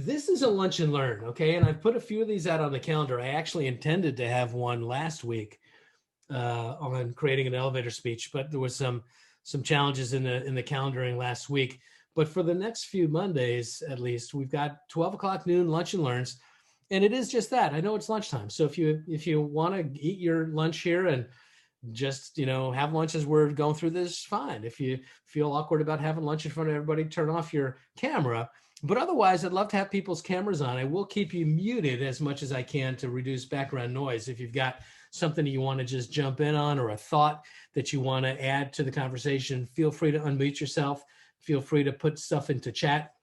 This is a lunch and learn, okay? And I've put a few of these out on the calendar. I actually intended to have one last week on creating an elevator speech, but there was some challenges in the calendaring last week. But for the next few Mondays, at least, we've got 12 o'clock noon lunch and learns, and it is just that. I know it's lunchtime, so if you want to eat your lunch here and just have lunch as we're going through this, fine. If you feel awkward about having lunch in front of everybody, turn off your camera. But otherwise, I'd love to have people's cameras on. I will keep you muted as much as I can to reduce background noise. If you've got something you want to just jump in on, or a thought that you want to add to the conversation, feel free to unmute yourself. Feel free to put stuff into chat.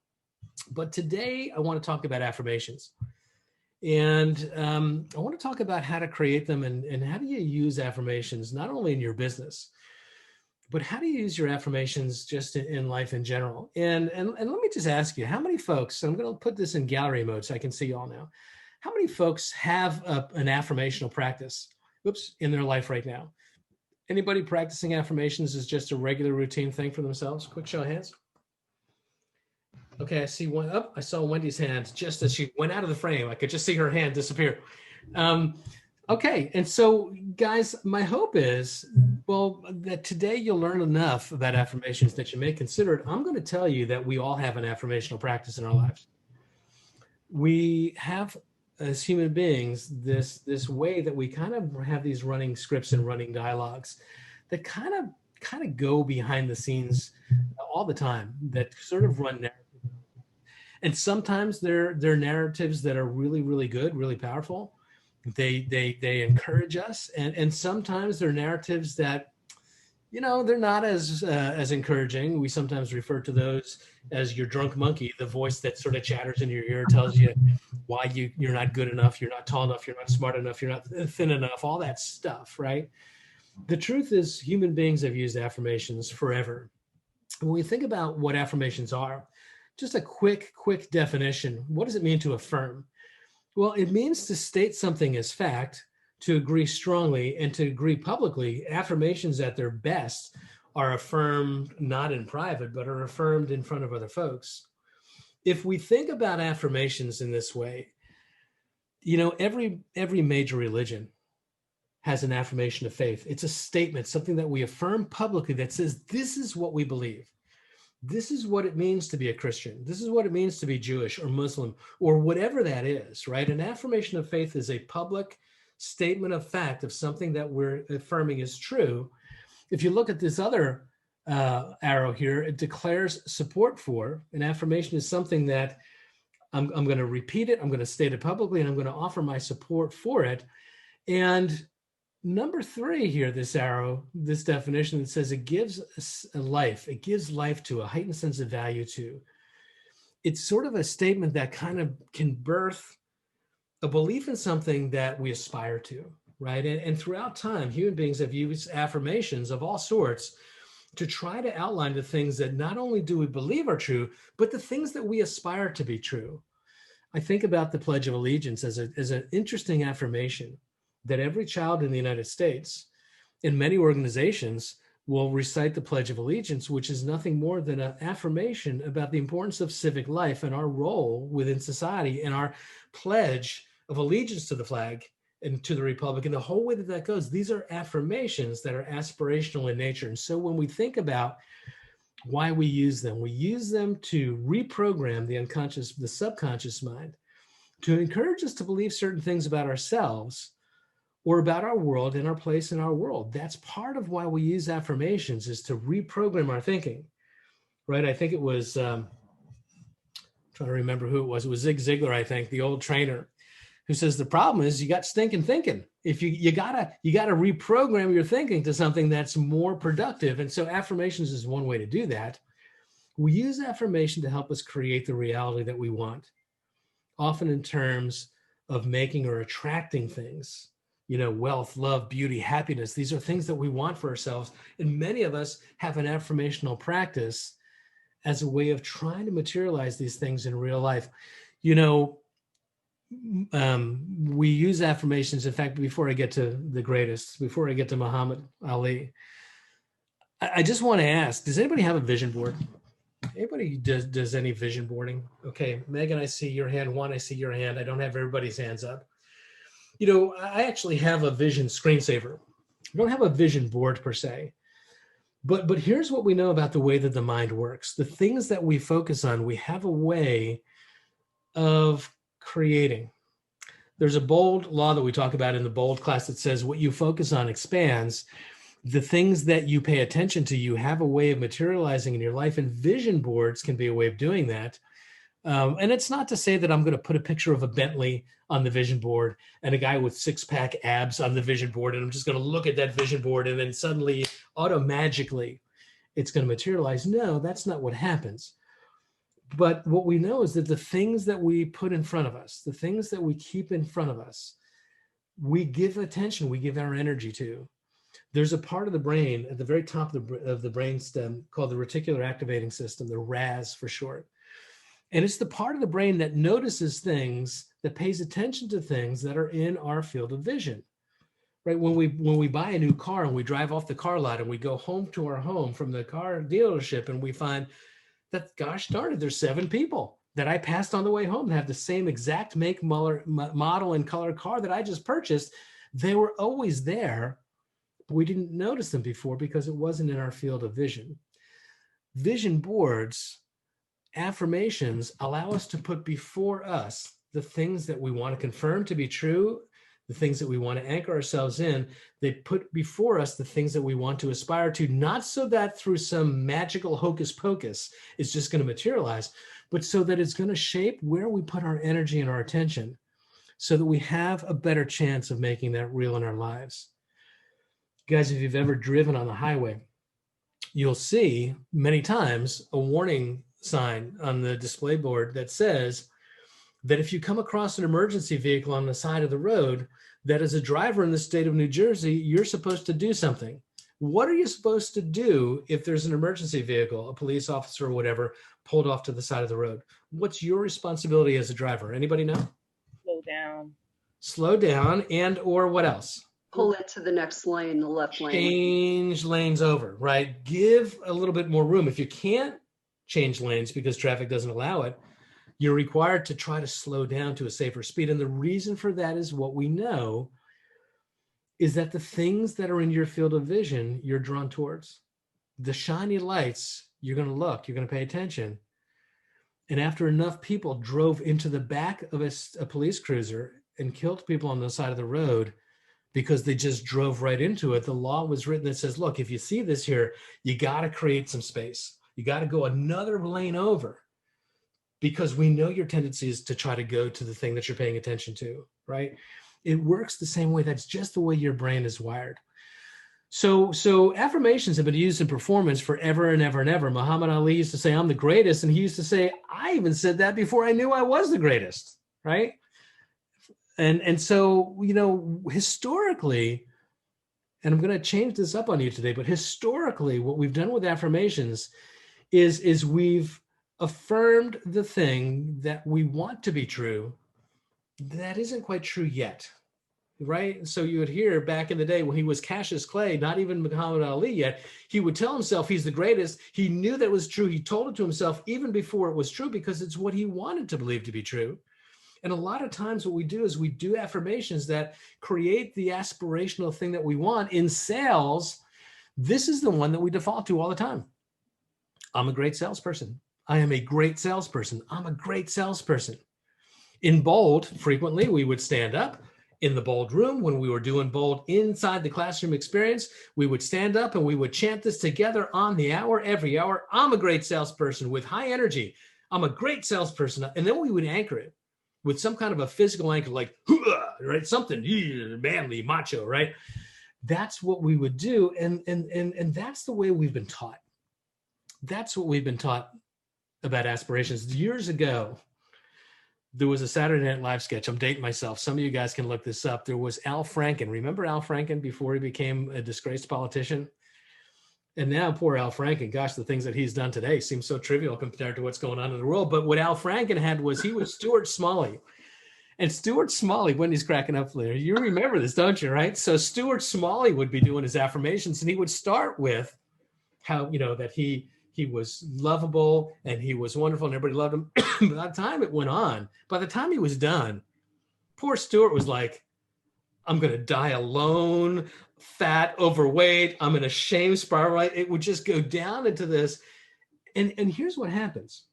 But today I want to talk about affirmations. And I want to talk about how to create them and how do you use affirmations, not only in your business, but how do you use your affirmations just in life in general? And let me just ask you, how many folks, I'm going to put this in gallery mode so I can see you all now. How many folks have an affirmational practice, in their life right now? Anybody practicing affirmations is just a regular routine thing for themselves? Quick show of hands. Okay, I see one. Oh, I saw Wendy's hand just as she went out of the frame. I could just see her hand disappear. Okay, and so guys, my hope is, that today you'll learn enough about affirmations that you may consider it. I'm going to tell you that we all have an affirmational practice in our lives. We have, as human beings, this way that we kind of have these running scripts and running dialogues that kind of go behind the scenes all the time, that sort of run narratives. And sometimes they're narratives that are really, really good, really powerful. They encourage us, and sometimes they're narratives that, they're not as encouraging. We sometimes refer to those as your drunk monkey, the voice that sort of chatters in your ear, tells you why you're not good enough, you're not tall enough, you're not smart enough, you're not thin enough, all that stuff, right? The truth is, human beings have used affirmations forever. When we think about what affirmations are, just a quick definition. What does it mean to affirm? Well, it means to state something as fact, to agree strongly, and to agree publicly. Affirmations at their best are affirmed not in private, but are affirmed in front of other folks. If we think about affirmations in this way, every major religion has an affirmation of faith. It's a statement, something that we affirm publicly that says, this is what we believe. This is what it means to be a Christian. This is what it means to be Jewish or Muslim or whatever that is, right? An affirmation of faith is a public statement of fact of something that we're affirming is true. If you look at this other arrow here, it declares support for. An affirmation is something that I'm going to repeat it, I'm going to state it publicly, and I'm going to offer my support for it. And number 3 here, this arrow, this definition that says it gives life to a heightened sense of value to. It's sort of a statement that kind of can birth a belief in something that we aspire to, right? And throughout time, human beings have used affirmations of all sorts to try to outline the things that not only do we believe are true, but the things that we aspire to be true. I think about the Pledge of Allegiance as an interesting affirmation that every child in the United States, in many organizations, will recite the Pledge of Allegiance, which is nothing more than an affirmation about the importance of civic life and our role within society and our pledge of allegiance to the flag and to the Republic and the whole way that goes. These are affirmations that are aspirational in nature. And so when we think about why we use them to reprogram the subconscious mind, to encourage us to believe certain things about ourselves or about our world and our place in our world. That's part of why we use affirmations, is to reprogram our thinking, right? I think it was, trying to remember who it was. It was Zig Ziglar, I think, the old trainer, who says the problem is you got stinking thinking. If you gotta reprogram your thinking to something that's more productive. And so affirmations is one way to do that. We use affirmation to help us create the reality that we want, often in terms of making or attracting things. Wealth, love, beauty, happiness. These are things that we want for ourselves. And many of us have an affirmational practice as a way of trying to materialize these things in real life. We use affirmations. In fact, before I get to the greatest, before I get to Muhammad Ali, I just want to ask, does anybody have a vision board? Anybody does any vision boarding? Okay, Megan, I see your hand. Juan, I see your hand. I don't have everybody's hands up. You know, I actually have a vision screensaver. I don't have a vision board per se. But here's what we know about the way that the mind works. The things that we focus on, we have a way of creating. There's a bold law that we talk about in the bold class that says what you focus on expands. The things that you pay attention to, you have a way of materializing in your life, and vision boards can be a way of doing that. And it's not to say that I'm going to put a picture of a Bentley on the vision board and a guy with six-pack abs on the vision board, and I'm just going to look at that vision board and then suddenly, auto-magically, it's going to materialize. No, that's not what happens. But what we know is that the things that we put in front of us, the things that we keep in front of us, we give attention, we give our energy to. There's a part of the brain at the very top of the brain stem called the reticular activating system, the RAS for short. And it's the part of the brain that notices things, that pays attention to things that are in our field of vision, right? When we buy a new car and we drive off the car lot and we go home to our home from the car dealership and we find that, gosh darn it, there's 7 people that I passed on the way home that have the same exact make, model, and color car that I just purchased. They were always there. We didn't notice them before because it wasn't in our field of vision. Vision boards, affirmations, allow us to put before us the things that we want to confirm to be true, the things that we want to anchor ourselves in. They put before us the things that we want to aspire to, not so that through some magical hocus pocus it's just going to materialize, but so that it's going to shape where we put our energy and our attention so that we have a better chance of making that real in our lives. Guys, if you've ever driven on the highway, you'll see many times a warning sign on the display board that says that if you come across an emergency vehicle on the side of the road, that as a driver in the state of New Jersey, you're supposed to do something. What are you supposed to do if there's an emergency vehicle, a police officer or whatever, pulled off to the side of the road? What's your responsibility as a driver? Anybody know? Slow down. Slow down, and or what else? Pull into the next lane, the left lane. Change lanes over, right? Give a little bit more room. If you can't change lanes because traffic doesn't allow it, you're required to try to slow down to a safer speed. And the reason for that is what we know is that the things that are in your field of vision, you're drawn towards. The shiny lights, you're going to look, you're going to pay attention. And after enough people drove into the back of a police cruiser and killed people on the side of the road because they just drove right into it, the law was written that says, look, if you see this here, you got to create some space. You got to go another lane over, because we know your tendency is to try to go to the thing that you're paying attention to, right? It works the same way. That's just the way your brain is wired. So affirmations have been used in performance forever and ever and ever. Muhammad Ali used to say, I'm the greatest. And he used to say, I even said that before I knew I was the greatest, right? And so, you know, historically, and I'm going to change this up on you today, but historically, what we've done with affirmations is we've affirmed the thing that we want to be true that isn't quite true yet, right? So you would hear back in the day when he was Cassius Clay, not even Muhammad Ali yet, he would tell himself he's the greatest. He knew that was true. He told it to himself even before it was true because it's what he wanted to believe to be true. And a lot of times what we do is we do affirmations that create the aspirational thing that we want. In sales, this is the one that we default to all the time. I'm a great salesperson. I am a great salesperson. I'm a great salesperson. In bold, frequently we would stand up in the bold room when we were doing bold inside the classroom experience. We would stand up and we would chant this together on the hour, every hour. I'm a great salesperson with high energy. I'm a great salesperson. And then we would anchor it with some kind of a physical anchor, like, right? Something manly, macho, right? That's what we would do. And that's the way we've been taught. That's what we've been taught about aspirations. Years ago, there was a Saturday Night Live sketch. I'm dating myself. Some of you guys can look this up. There was Al Franken. Remember Al Franken before he became a disgraced politician? And now poor Al Franken, gosh, the things that he's done today seem so trivial compared to what's going on in the world. But what Al Franken had was he was Stuart Smalley. And Stuart Smalley, when he's cracking up there, you remember this, don't you, right? So Stuart Smalley would be doing his affirmations, and he would start with how, you know, that he he was lovable, and he was wonderful, and everybody loved him. By the time it went on, by the time he was done, poor Stuart was like, I'm going to die alone, fat, overweight. I'm in a shame spiral. It would just go down into this. And here's what happens.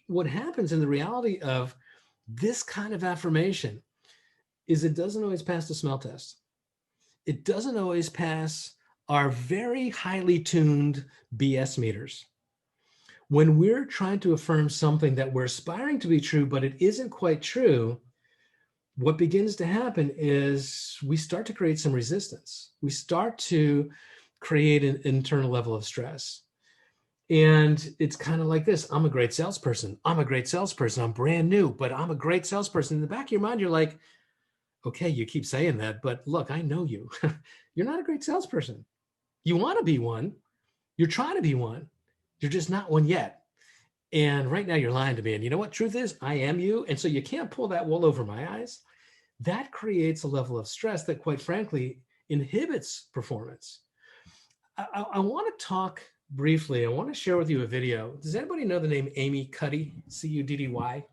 What happens in the reality of this kind of affirmation is it doesn't always pass the smell test. It doesn't always pass our very highly tuned BS meters. When we're trying to affirm something that we're aspiring to be true, but it isn't quite true, what begins to happen is we start to create some resistance. We start to create an internal level of stress. And it's kind of like this. I'm a great salesperson. I'm a great salesperson. I'm brand new, but I'm a great salesperson. In the back of your mind, you're like, okay, you keep saying that, but look, I know you. You're not a great salesperson. You want to be one. You're trying to be one. You're just not one yet. And right now you're lying to me. And you know what truth is? I am you. And so you can't pull that wool over my eyes. That creates a level of stress that, quite frankly, inhibits performance. I want to talk briefly. I want to share with you a video. Does anybody know the name Amy Cuddy? Cuddy?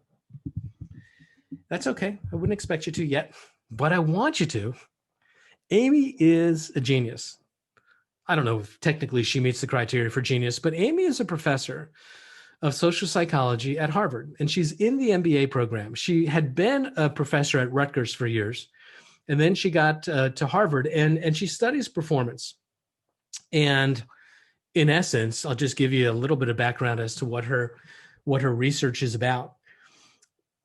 That's okay. I wouldn't expect you to yet, but I want you to. Amy is a genius. I don't know if technically she meets the criteria for genius, but Amy is a professor of social psychology at Harvard, and she's in the MBA program. She had been a professor at Rutgers for years, and then she got to Harvard, and she studies performance. And in essence, I'll just give you a little bit of background as to what her research is about.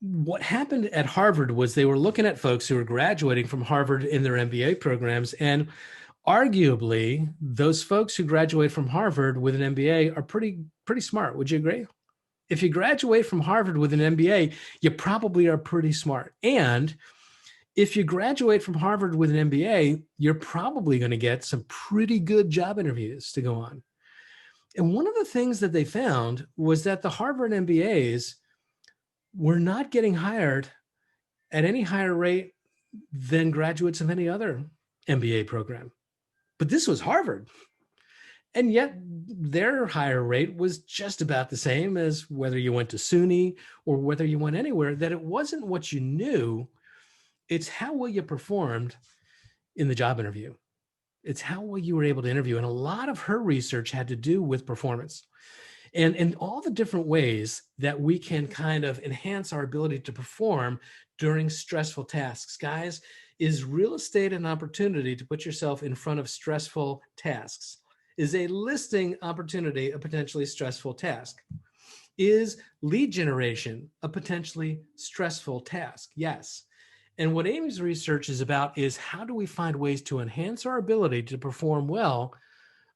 What happened at Harvard was they were looking at folks who were graduating from Harvard in their MBA programs, and arguably, those folks who graduate from Harvard with an MBA are pretty smart. Would you agree? If you graduate from Harvard with an MBA, you probably are pretty smart. And if you graduate from Harvard with an MBA, you're probably going to get some pretty good job interviews to go on. And one of the things that they found was that the Harvard MBAs were not getting hired at any higher rate than graduates of any other MBA program. But this was Harvard. And yet their higher rate was just about the same as whether you went to SUNY or whether you went anywhere, that it wasn't what you knew, it's how well you performed in the job interview. It's how well you were able to interview. And a lot of her research had to do with performance and all the different ways that we can kind of enhance our ability to perform during stressful tasks. Guys, is real estate an opportunity to put yourself in front of stressful tasks? Is a listing opportunity a potentially stressful task? Is lead generation a potentially stressful task? Yes. And what Amy's research is about is how do we find ways to enhance our ability to perform well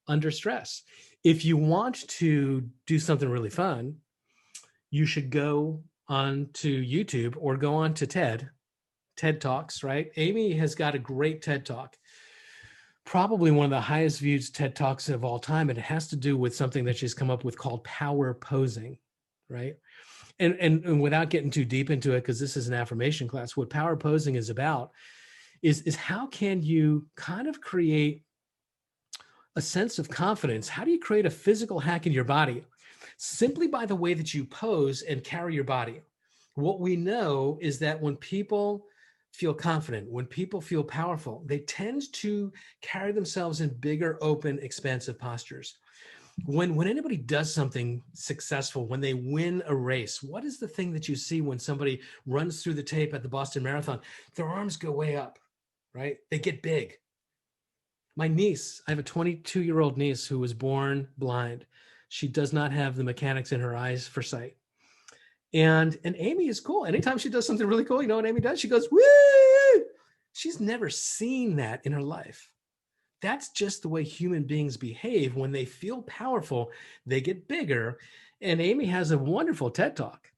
under stress? If you want to do something really fun, you should go on to YouTube or go on to TED Talks, right? Amy has got a great TED Talk, probably one of the highest viewed TED Talks of all time. And it has to do with something that she's come up with called power posing, right? And without getting too deep into it, because this is an affirmation class, what power posing is about is how can you kind of create a sense of confidence? How do you create a physical hack in your body? Simply by the way that you pose and carry your body. What we know is that when people feel confident, when people feel powerful, they tend to carry themselves in bigger, open, expansive postures. When anybody does something successful, when they win a race, what is the thing that you see when somebody runs through the tape at the Boston Marathon? Their arms go way up, right? They get big. My niece, I have a 22-year-old niece who was born blind. She does not have the mechanics in her eyes for sight. And Amy is cool. Anytime she does something really cool, you know what Amy does? She goes, woo! She's never seen that in her life. That's just the way human beings behave. When they feel powerful, they get bigger. And Amy has a wonderful TED Talk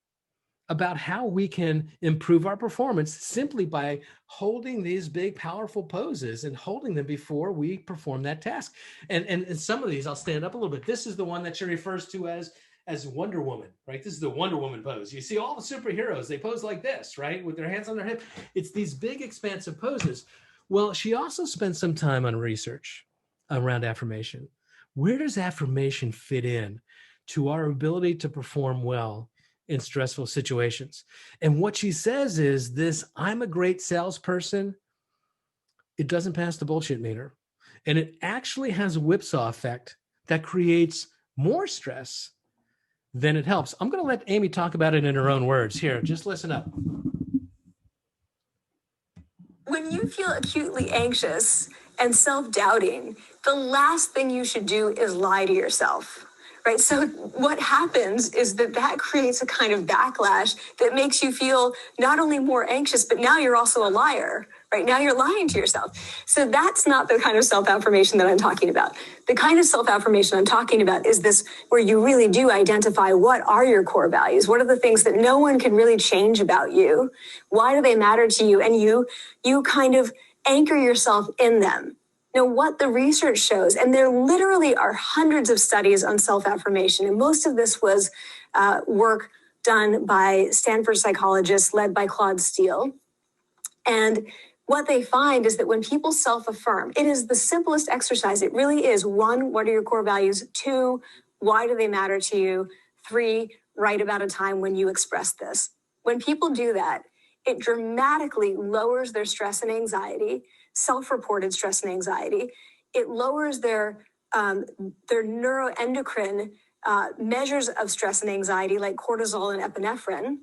about how we can improve our performance simply by holding these big, powerful poses and holding them before we perform that task. And some of these, I'll stand up a little bit. This is the one that she refers to as Wonder Woman, right? This is the Wonder Woman pose. You see all the superheroes, they pose like this, right? With their hands on their hip. It's these big, expansive poses. Well, she also spent some time on research around affirmation. where does affirmation fit in to our ability to perform well in stressful situations? And what she says is this: I'm a great salesperson. It doesn't pass the bullshit meter. And it actually has a whipsaw effect that creates more stress than it helps. I'm going to let Amy talk about it in her own words. Here, just listen up. When you feel acutely anxious and self-doubting, the last thing you should do is lie to yourself, right? So what happens is that creates a kind of backlash that makes you feel not only more anxious, but now you're also a liar, right? Now you're lying to yourself. So that's not the kind of self-affirmation that I'm talking about. The kind of self-affirmation I'm talking about is this, where you really do identify what are your core values? What are the things that no one can really change about you? Why do they matter to you? And you kind of anchor yourself in them. Now, what the research shows, and there literally are hundreds of studies on self-affirmation, and most of this was work done by Stanford psychologists led by Claude Steele. And what they find is that when people self-affirm, it is the simplest exercise. It really is. 1, what are your core values? 2, why do they matter to you? 3, write about a time when you expressed this. When people do that, it dramatically lowers their stress and anxiety, self-reported stress and anxiety. It lowers their neuroendocrine measures of stress and anxiety, like cortisol and epinephrine.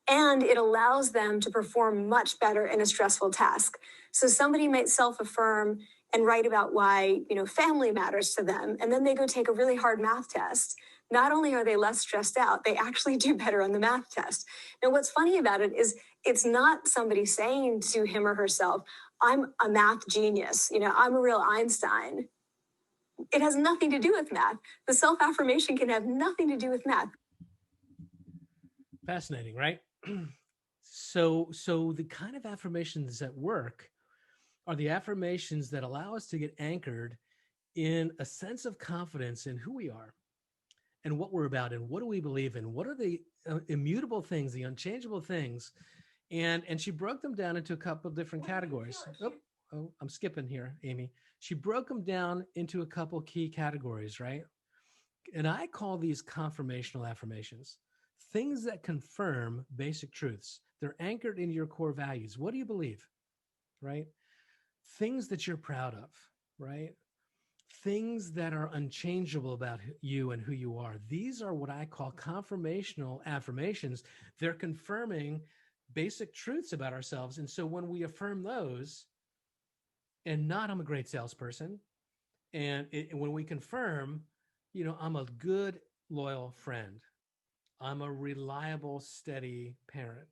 And it allows them to perform much better in a stressful task. So somebody might self-affirm and write about why, family matters to them, and then they go take a really hard math test. Not only are they less stressed out, they actually do better on the math test. Now, what's funny about it is it's not somebody saying to him or herself, I'm a math genius, I'm a real Einstein. It has nothing to do with math. The self-affirmation can have nothing to do with math. Fascinating, right? So the kind of affirmations that work are the affirmations that allow us to get anchored in a sense of confidence in who we are and what we're about and what do we believe in, what are the immutable things, the unchangeable things. And she broke them down into a couple of different categories. Oh, I'm skipping here, Amy. She broke them down into a couple key categories, right? And I call these confirmational affirmations, things that confirm basic truths. They're anchored in your core values. What do you believe, right? Things that you're proud of, right? Things that are unchangeable about you and who you are. These are what I call confirmational affirmations. They're confirming basic truths about ourselves. And so when we affirm those, and not I'm a great salesperson, and when we confirm, I'm a good, loyal friend, I'm a reliable, steady parent.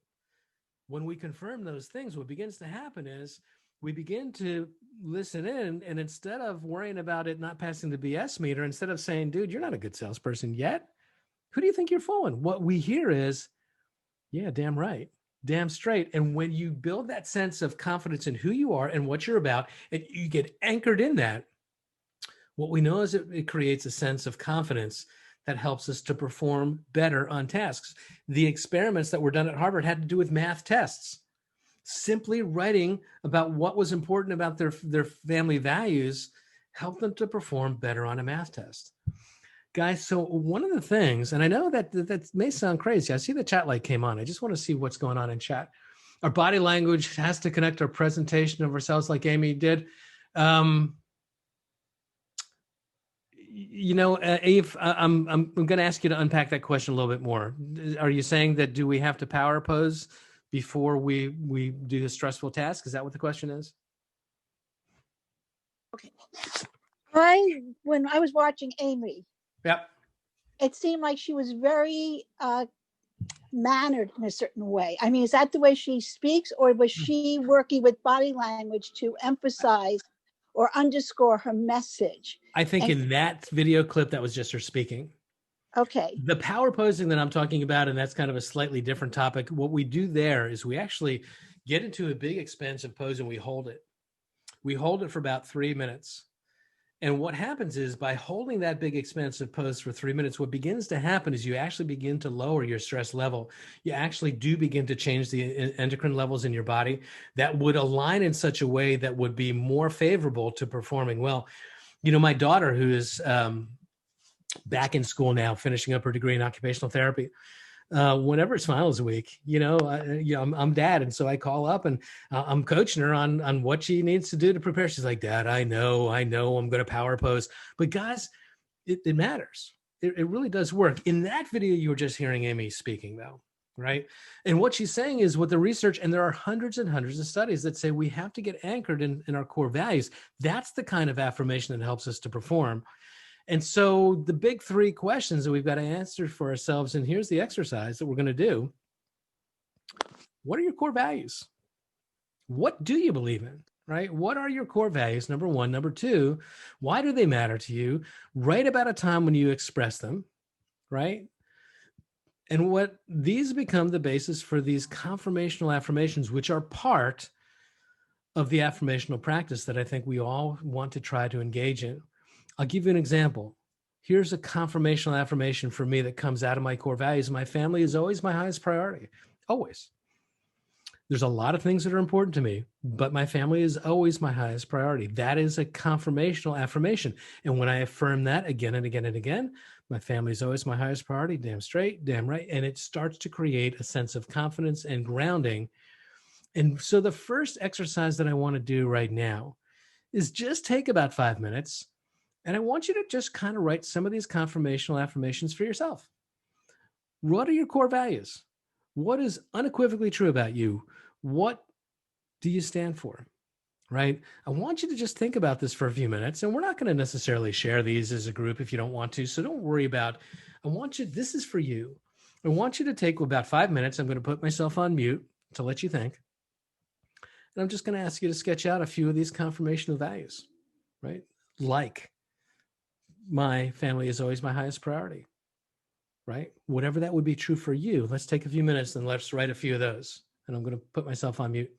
When we confirm those things, what begins to happen is we begin to listen in, and instead of worrying about it not passing the BS meter, instead of saying, dude, you're not a good salesperson yet, who do you think you're fooling? What we hear is, yeah, damn right, damn straight. And when you build that sense of confidence in who you are and what you're about, and you get anchored in that, what we know is it creates a sense of confidence that helps us to perform better on tasks. The experiments that were done at Harvard had to do with math tests. Simply writing about what was important about their family values helped them to perform better on a math test. Guys, so one of the things, and I know that may sound crazy. I see the chat light came on. I just want to see what's going on in chat. Our body language has to connect our presentation of ourselves like Amy did. Eve, I'm going to ask you to unpack that question a little bit more. Are you saying that do we have to power pose before we do a stressful task? Is that what the question is? Okay. When I was watching Amy, yep, it seemed like she was very mannered in a certain way. I mean, is that the way she speaks, or was she working with body language to emphasize or underscore her message? I think in that video clip, that was just her speaking. Okay. The power posing that I'm talking about, and that's kind of a slightly different topic. What we do there is we actually get into a big expansive pose and we hold it. We hold it for about 3 minutes. And what happens is by holding that big expansive pose for 3 minutes, what begins to happen is you actually begin to lower your stress level. You actually do begin to change the endocrine levels in your body that would align in such a way that would be more favorable to performing well. My daughter, who is back in school now, finishing up her degree in occupational therapy, whenever it's finals week, I'm dad. And so I call up and I'm coaching her on what she needs to do to prepare. She's like, Dad, I know I'm going to power pose. But guys, it matters. It really does work. In that video, you were just hearing Amy speaking, though, right? And what she's saying is what the research, and there are hundreds and hundreds of studies that say we have to get anchored in our core values. That's the kind of affirmation that helps us to perform. And so the big three questions that we've got to answer for ourselves, and here's the exercise that we're going to do. What are your core values? What do you believe in? Right? What are your core values? Number one. Number two, why do they matter to you? Write about a time when you express them, right? And what these become the basis for these confirmational affirmations, which are part of the affirmational practice that I think we all want to try to engage in. I'll give you an example. Here's a confirmational affirmation for me that comes out of my core values. My family is always my highest priority. Always. There's a lot of things that are important to me, but my family is always my highest priority. That is a confirmational affirmation. And when I affirm that again and again and again, my family is always my highest priority, damn straight, damn right. And it starts to create a sense of confidence and grounding. And so the first exercise that I want to do right now is just take about 5 minutes. And I want you to just kind of write some of these confirmational affirmations for yourself. What are your core values? What is unequivocally true about you? What do you stand for? Right? I want you to just think about this for a few minutes, and we're not going to necessarily share these as a group if you don't want to. So don't worry about, this is for you. I want you to take about 5 minutes. I'm going to put myself on mute to let you think. And I'm just going to ask you to sketch out a few of these confirmational values, right? Like, my family is always my highest priority, right? Whatever that would be true for you. Let's take a few minutes and let's write a few of those. And I'm going to put myself on mute.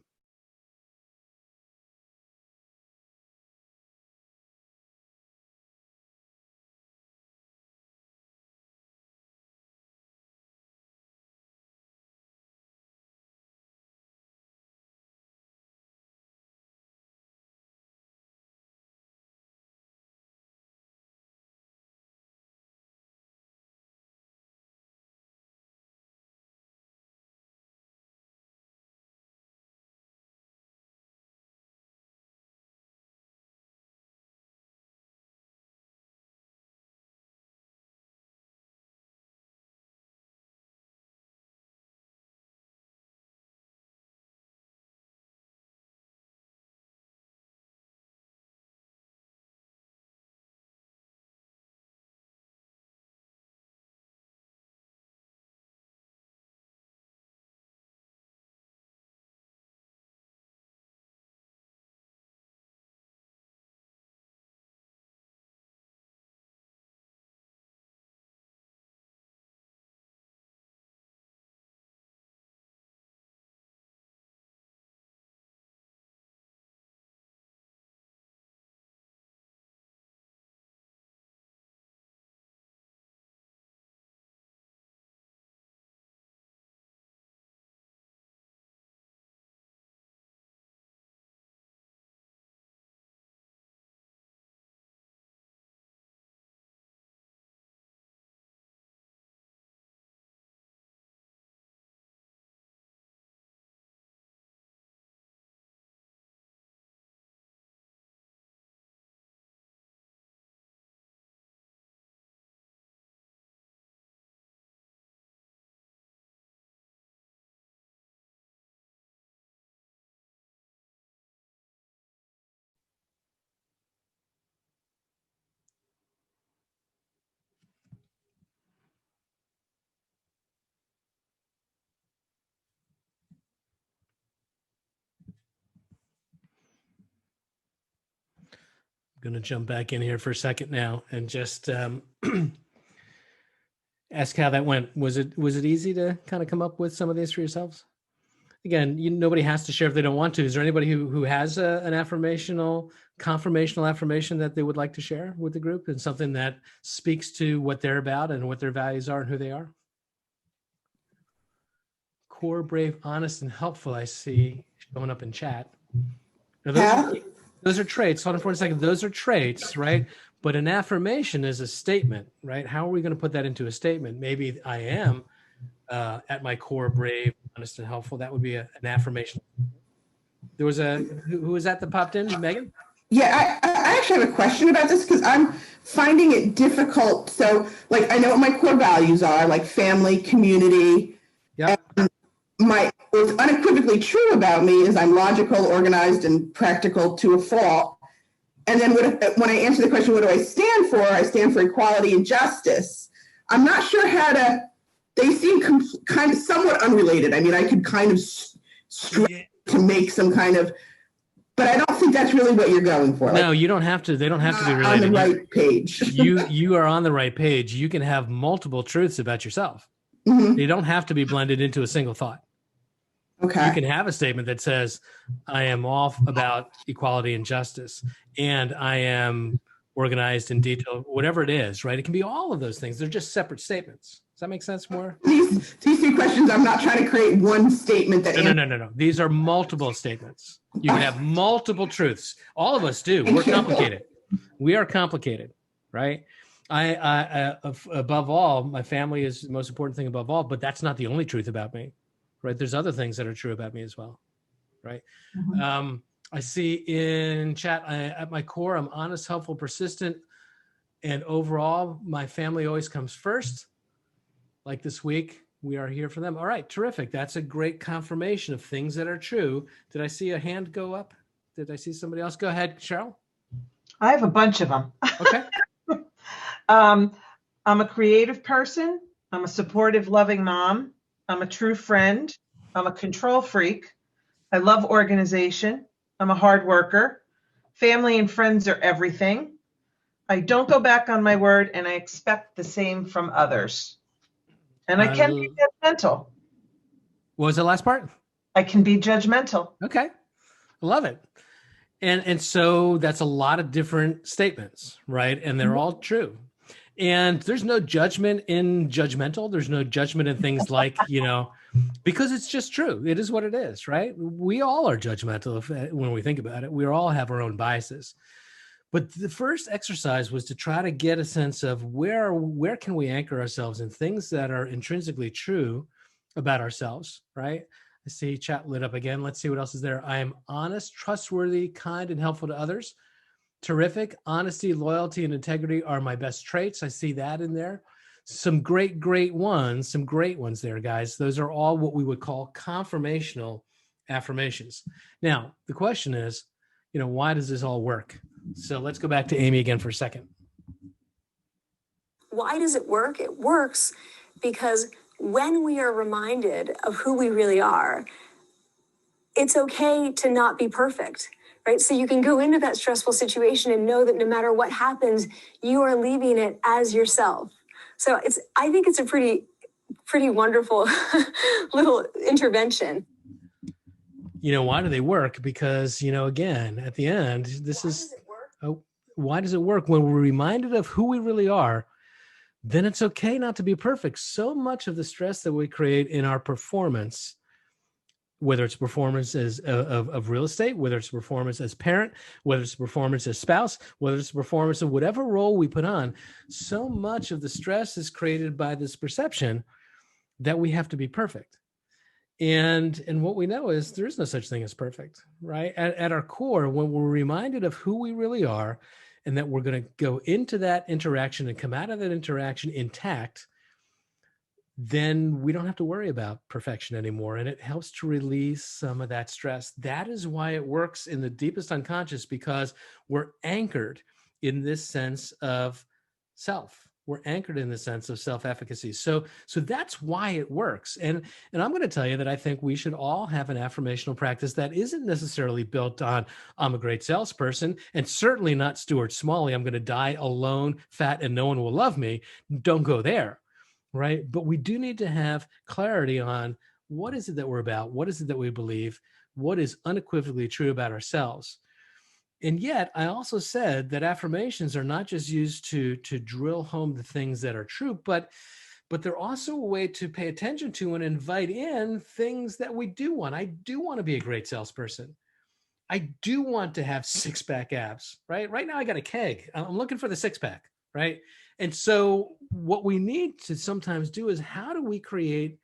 I'm going to jump back in here for a second now and just ask how that went. Was it easy to kind of come up with some of these for yourselves? Again, nobody has to share if they don't want to. Is there anybody who has an confirmational affirmation that they would like to share with the group, and something that speaks to what they're about and what their values are and who they are? Core, brave, honest, and helpful, I see showing up in chat. Now, Those are traits. Hold on for 1 second. Those are traits, right? But an affirmation is a statement, right? How are we going to put that into a statement? Maybe I am at my core brave, honest, and helpful. That would be an affirmation. There was who was that popped in? Megan? Yeah, I actually have a question about this because I'm finding it difficult. So, like, I know what my core values are, like family, community. Yeah. What's unequivocally true about me is I'm logical, organized, and practical to a fault. And then when I answer the question, what do I stand for? I stand for equality and justice. I'm not sure how to. They seem kind of somewhat unrelated. I mean, I could kind of stretch to make some kind of. But I don't think that's really what you're going for. No, you don't have to. They don't have to be related. On the right page. you are on the right page. You can have multiple truths about yourself. Mm-hmm. They don't have to be blended into a single thought. Okay. You can have a statement that says, I am all about equality and justice, and I am organized and detailed, whatever it is, right? It can be all of those things. They're just separate statements. Does that make sense more? These three questions, I'm not trying to create one statement that... No. These are multiple statements. You can have multiple truths. All of us do. We're complicated. We are complicated, right? I above all, my family is the most important thing above all, but that's not the only truth about me, right? There's other things that are true about me as well, right? Mm-hmm. I see in chat, at my core, I'm honest, helpful, persistent, and overall, my family always comes first. Like this week, we are here for them. All right, terrific. That's a great confirmation of things that are true. Did I see a hand go up? Did I see somebody else? Go ahead, Cheryl. I have a bunch of them. Okay. I'm a creative person. I'm a supportive, loving mom. I'm a true friend. I'm a control freak. I love organization. I'm a hard worker. Family and friends are everything. I don't go back on my word, and I expect the same from others. And I can be judgmental. What was the last part? I can be judgmental. Okay. I love it. And so that's a lot of different statements, right? And they're all true. And there's no judgment in judgmental. There's no judgment in things like, because it's just true. It is what it is, right? We all are judgmental when we think about it. We all have our own biases. But the first exercise was to try to get a sense of where can we anchor ourselves in things that are intrinsically true about ourselves, right? I see chat lit up again. Let's see what else is there. I am honest, trustworthy, kind, and helpful to others. Terrific. Honesty, loyalty, and integrity are my best traits. I see that in there. Some great ones there, guys. Those are all what we would call confirmational affirmations. Now, the question is, why does this all work? So let's go back to Amy again for a second. Why does it work? It works because when we are reminded of who we really are, it's okay to not be perfect, right? So you can go into that stressful situation and know that no matter what happens, you are leaving it as yourself. So I think it's a pretty wonderful little intervention. Why do they work? Because, again, at the end, why does it work? When we're reminded of who we really are, then it's okay not to be perfect. So much of the stress that we create in our performance, whether it's performance as of real estate, whether it's performance as parent, whether it's performance as spouse, whether it's performance of whatever role we put on, so much of the stress is created by this perception that we have to be perfect. And what we know is there is no such thing as perfect, right? At our core, when we're reminded of who we really are and that we're going to go into that interaction and come out of that interaction intact, then we don't have to worry about perfection anymore. And it helps to release some of that stress. That is why it works in the deepest unconscious, because we're anchored in this sense of self. We're anchored in the sense of self-efficacy. So that's why it works. And I'm going to tell you that I think we should all have an affirmational practice that isn't necessarily built on, I'm a great salesperson, and certainly not Stuart Smalley, I'm going to die alone, fat, and no one will love me. Don't go there, right? But we do need to have clarity on what is it that we're about? What is it that we believe? What is unequivocally true about ourselves? And yet, I also said that affirmations are not just used to drill home the things that are true, but they're also a way to pay attention to and invite in things that we do want. I do want to be a great salesperson. I do want to have six-pack abs, right? Right now I got a keg. I'm looking for the six-pack, right? And so what we need to sometimes do is, how do we create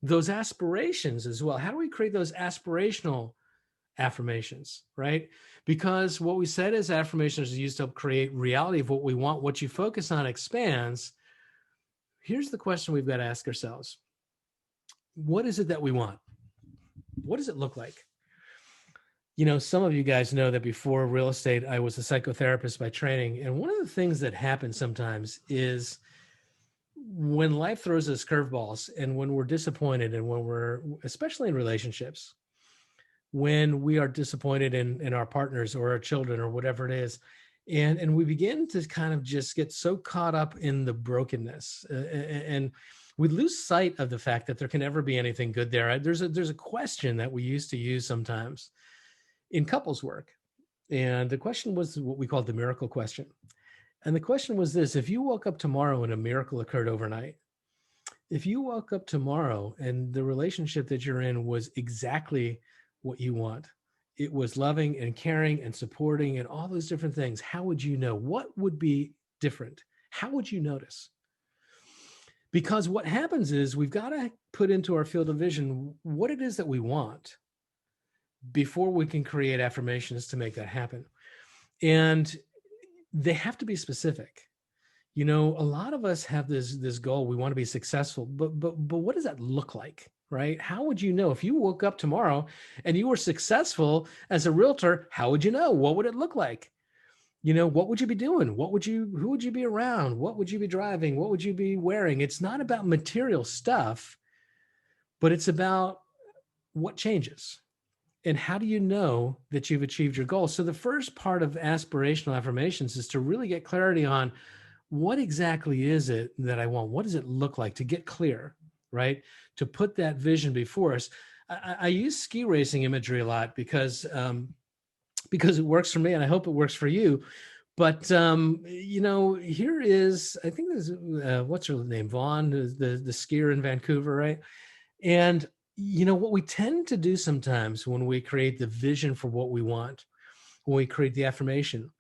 those aspirations as well? How do we create those aspirational affirmations, right? Because what we said is affirmations are used to help create reality of what we want. What you focus on expands. Here's the question we've got to ask ourselves. What is it that we want? What does it look like? You know, some of you guys know that before real estate, I was a psychotherapist by training. And one of the things that happens sometimes is when life throws us curveballs, and when we're disappointed, and when we're, especially in relationships, when we are disappointed in our partners or our children or whatever it is, and we begin to kind of just get so caught up in the brokenness, and we lose sight of the fact that there can never be anything good there. There's a question that we used to use sometimes in couples work. And the question was what we called the miracle question. And the question was this: if you woke up tomorrow and a miracle occurred overnight, if you woke up tomorrow and the relationship that you're in was exactly what you want, it was loving and caring and supporting and all those different things, how would you know? What would be different? How would you notice? Because what happens is we've got to put into our field of vision what it is that we want before we can create affirmations to make that happen. And they have to be specific. You know, a lot of us have this goal. We want to be successful, but what does that look like, right? How would you know if you woke up tomorrow and you were successful as a realtor? How would you know? What would it look like? You know, what would you be doing? Who would you be around? What would you be driving? What would you be wearing? It's not about material stuff, but it's about what changes. And how do you know that you've achieved your goal? So the first part of aspirational affirmations is to really get clarity on what exactly is it that I want? What does it look like? To get clear, right? To put that vision before us. I use ski racing imagery a lot because it works for me, and I hope it works for you. But you know, here is, I think this is what's her name, Vaughn, the skier in Vancouver, right? And you know, what we tend to do sometimes when we create the vision for what we want, when we create the affirmation,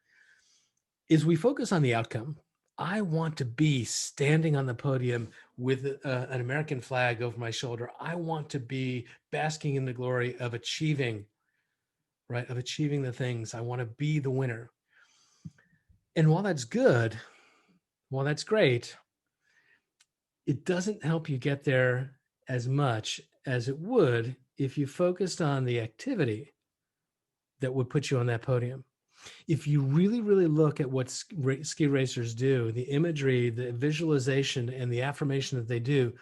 is we focus on the outcome. I want to be standing on the podium with an American flag over my shoulder. I want to be basking in the glory of achieving, right? Of achieving the things. I want to be the winner. And while that's good, while that's great, it doesn't help you get there as much as it would if you focused on the activity that would put you on that podium. If you really, really look at what ski racers do, the imagery, the visualization, and the affirmation that they do,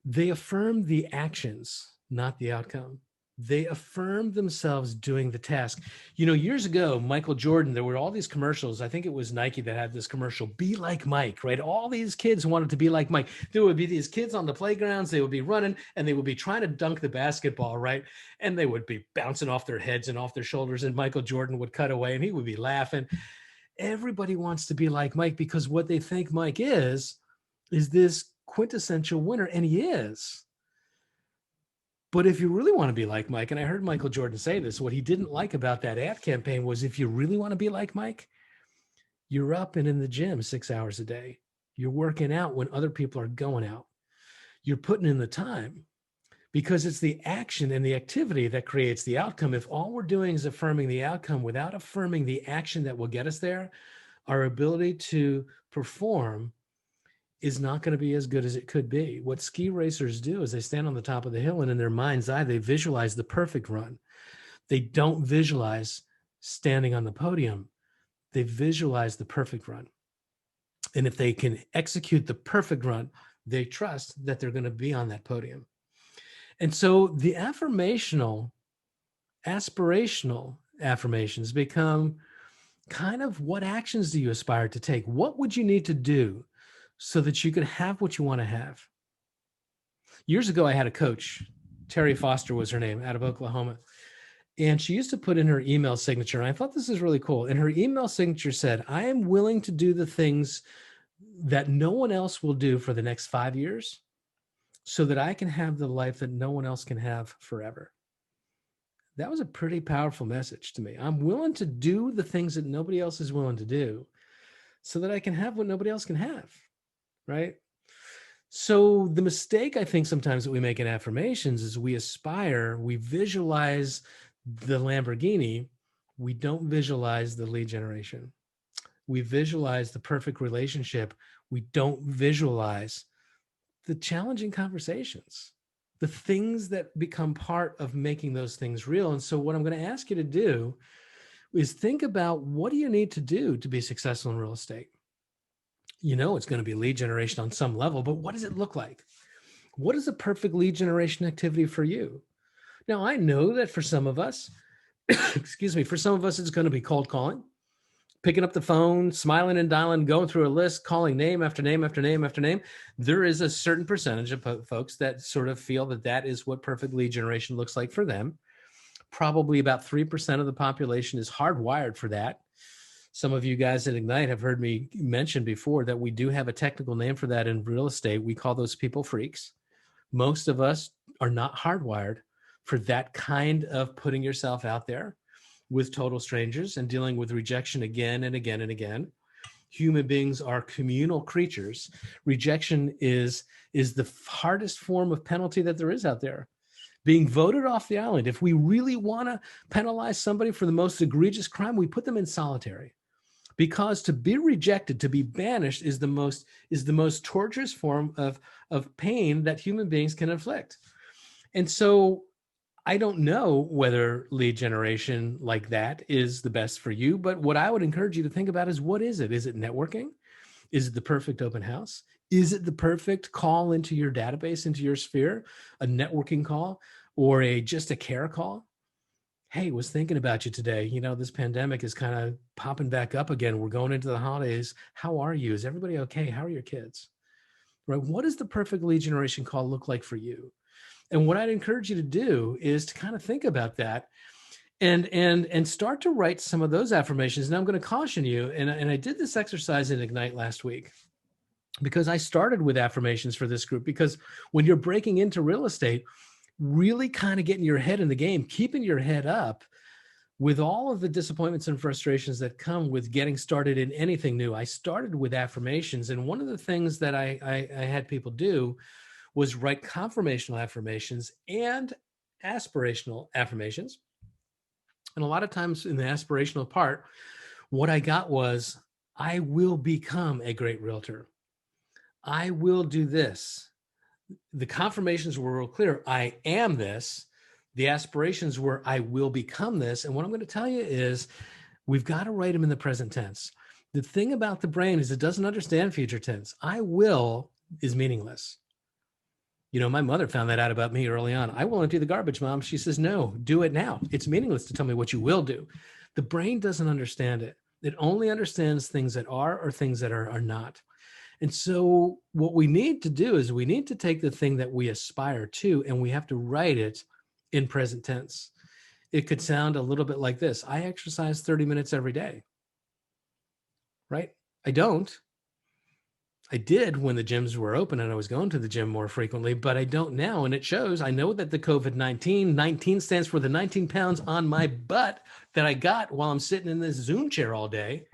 they affirm the actions, not the outcome. They affirm themselves doing the task. You know, years ago, Michael Jordan, there were all these commercials. I think it was Nike that had this commercial, "Be like Mike," right? All these kids wanted to be like Mike. There would be these kids on the playgrounds. They would be running and they would be trying to dunk the basketball, right? And they would be bouncing off their heads and off their shoulders. And Michael Jordan would cut away and he would be laughing. Everybody wants to be like Mike because what they think Mike is this quintessential winner, and he is. But if you really want to be like Mike, and I heard Michael Jordan say this, what he didn't like about that ad campaign was, if you really want to be like Mike, you're up and in the gym 6 hours a day. You're working out when other people are going out. You're putting in the time, because it's the action and the activity that creates the outcome. If all we're doing is affirming the outcome without affirming the action that will get us there, our ability to perform is not going to be as good as it could be. What ski racers do is they stand on the top of the hill, and in their mind's eye, they visualize the perfect run. They don't visualize standing on the podium. They visualize the perfect run. And if they can execute the perfect run, they trust that they're going to be on that podium. And so the aspirational affirmations become kind of, what actions do you aspire to take? What would you need to do so that you could have what you want to have? Years ago, I had a coach, Terry Foster was her name, out of Oklahoma. And she used to put in her email signature, and I thought this is really cool. And her email signature said, "I am willing to do the things that no one else will do for the next 5 years so that I can have the life that no one else can have forever." That was a pretty powerful message to me. I'm willing to do the things that nobody else is willing to do so that I can have what nobody else can have, right? So the mistake I think sometimes that we make in affirmations is we aspire, we visualize the Lamborghini, we don't visualize the lead generation. We visualize the perfect relationship. We don't visualize the challenging conversations, the things that become part of making those things real. And so what I'm going to ask you to do is think about, what do you need to do to be successful in real estate? You know, it's going to be lead generation on some level, but what does it look like? What is a perfect lead generation activity for you? Now, I know that for some of us, excuse me, for some of us, it's going to be cold calling, picking up the phone, smiling and dialing, going through a list, calling name after name after name after name. There is a certain percentage of folks that sort of feel that that is what perfect lead generation looks like for them. Probably about 3% of the population is hardwired for that. Some of you guys at Ignite have heard me mention before that we do have a technical name for that in real estate. We call those people freaks. Most of us are not hardwired for that kind of putting yourself out there with total strangers and dealing with rejection again and again and again. Human beings are communal creatures. Rejection is the hardest form of penalty that there is out there. Being voted off the island. If we really want to penalize somebody for the most egregious crime, we put them in solitary. Because to be rejected, to be banished is the most torturous form of pain that human beings can inflict. And so I don't know whether lead generation like that is the best for you, but what I would encourage you to think about is, what is it? Is it networking? Is it the perfect open house? Is it the perfect call into your database, into your sphere, a networking call, or just a care call? Hey, was thinking about you today. You know, this pandemic is kind of popping back up again. We're going into the holidays. How are you? Is everybody okay? How are your kids? Right? What does the perfect lead generation call look like for you? And what I'd encourage you to do is to kind of think about that and start to write some of those affirmations. And I'm going to caution you, and I did this exercise in Ignite last week because I started with affirmations for this group, because when you're breaking into real estate, really kind of getting your head in the game, keeping your head up with all of the disappointments and frustrations that come with getting started in anything new. I started with affirmations. And one of the things that I had people do was write confirmational affirmations and aspirational affirmations. And a lot of times in the aspirational part, what I got was, I will become a great realtor. I will do this. The confirmations were real clear. I am this. The aspirations were, I will become this. And what I'm going to tell you is, we've got to write them in the present tense. The thing about the brain is it doesn't understand future tense. I will is meaningless. You know, my mother found that out about me early on. I will empty the garbage, Mom. She says, no, do it now. It's meaningless to tell me what you will do. The brain doesn't understand it. It only understands things that are or things that are not. And so what we need to do is we need to take the thing that we aspire to, and we have to write it in present tense. It could sound a little bit like this. I exercise 30 minutes every day, right? I don't. I did when the gyms were open and I was going to the gym more frequently, but I don't now. And it shows. I know that the COVID-19, 19 stands for the 19 pounds on my butt that I got while I'm sitting in this Zoom chair all day.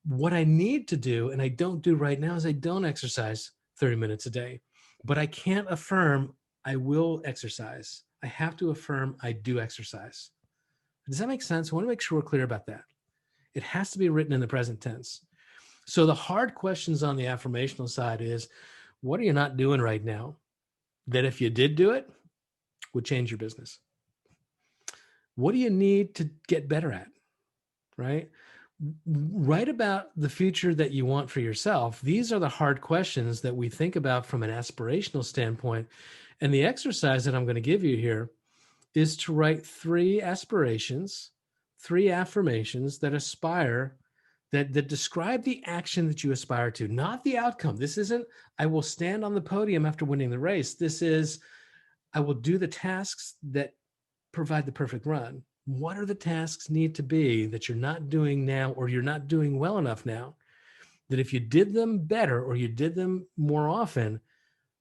What I need to do, and I don't do right now, is I don't exercise 30 minutes a day, but I can't affirm I will exercise. I have to affirm I do exercise. Does that make sense? I want to make sure we're clear about that. It has to be written in the present tense. So the hard questions on the affirmational side is, what are you not doing right now that if you did do it, would change your business? What do you need to get better at, right? Write about the future that you want for yourself. These are the hard questions that we think about from an aspirational standpoint. And the exercise that I'm going to give you here is to write 3 aspirations, 3 affirmations that aspire, that describe the action that you aspire to, not the outcome. This isn't, I will stand on the podium after winning the race. This is, I will do the tasks that provide the perfect run. What are the tasks need to be that you're not doing now, or you're not doing well enough now, that if you did them better or you did them more often,